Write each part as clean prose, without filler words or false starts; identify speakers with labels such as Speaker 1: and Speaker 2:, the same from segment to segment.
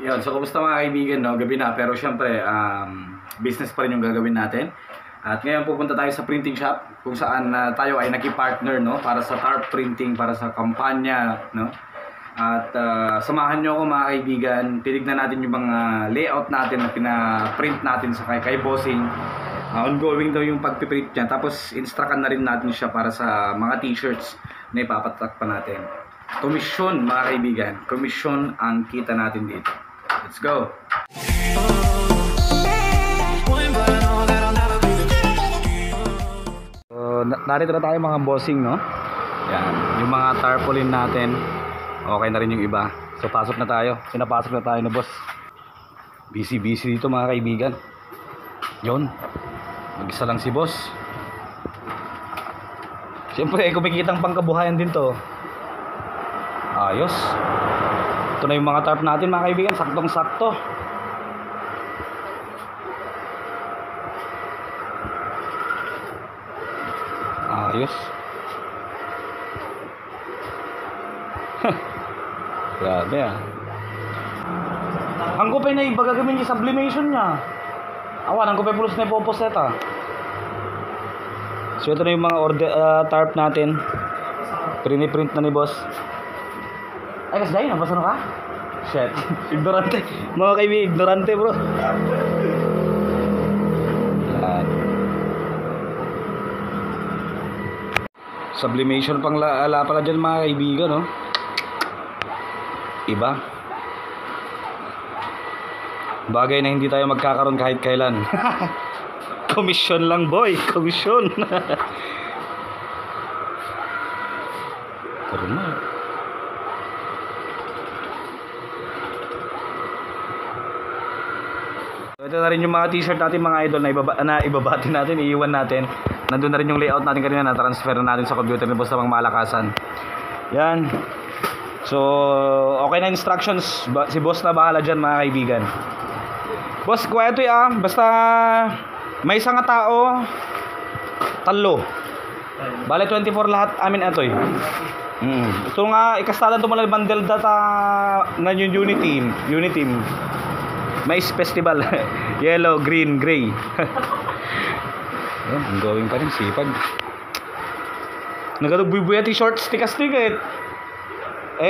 Speaker 1: Yun, so kumusta mga kaibigan, no? Gabi na, pero syempre, business pa rin yung gagawin natin. At ngayon pupunta tayo sa printing shop kung saan tayo ay naki-partner, no? Para sa tarp printing, para sa kampanya, no? At samahan nyo ako mga kaibigan, tinignan natin yung mga layout natin na pina-print natin sa kay Bossing. Ongoing daw yung pagpiprint niya, tapos instructan na rin natin siya para sa mga t-shirts na ipapatak pa natin. Komisyon mga kaibigan, komisyon ang kita natin dito. Let's go! So, narito na tayo mga bossing, no? Yan, yung mga tarpaulin natin. Okay na rin yung iba. So pasok na tayo. Pinapasok na tayo na boss. Busy dito mga kaibigan. Yun. Mag-isa lang si boss. Siyempre, kumikitang pangkabuhayan din to. Ayos. Ito na yung mga tarp natin mga kaibigan. Saktong sakto. Ayos. Grabe ah. Ang kupay na iba gagawin yung sublimation niya. Awan, ang kupay pulos na ipopos neta. So ito na yung mga tarp natin. Print na ni boss. Ay, kasi dahil, nabasa na ka? Shit. Ignorante. Mga kaibigan, ignorante bro. Sublimation pang ala pala dyan mga kaibigan, no? Iba. Bagay na hindi tayo magkakaroon kahit kailan. Komisyon lang boy, komisyon. Pero na. So, ito na rin yung mga t-shirt natin mga idol na ibabati natin, iiwan natin. Nandun na rin yung layout natin kanina na transfer natin sa computer ni boss na pang malakasan. Yan. So, okay na instructions. Si boss na bahala dyan mga kaibigan. Boss, kuha ito basta may isang tao, talo. Bale 24 lahat amin ito eh. Ito nga, ikastadan ito mula bundle data na yung Uniteam. May festival. Yellow, green, gray. Ang gawin pa rin, sipag. Nagalubuy-buy ati short stick-stick eh.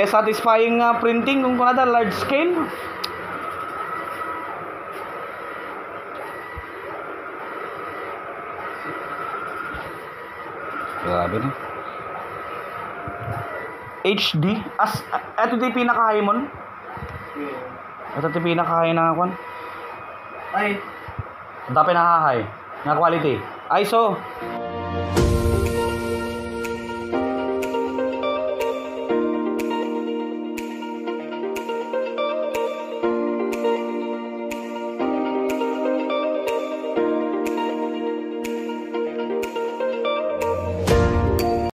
Speaker 1: Satisfying printing kung kunada large scale. Grabe na. HD ito di pinaka-high mo. Ito di pinaka-high na kwan. Ay. Dapat pinaka-high na quality. ISO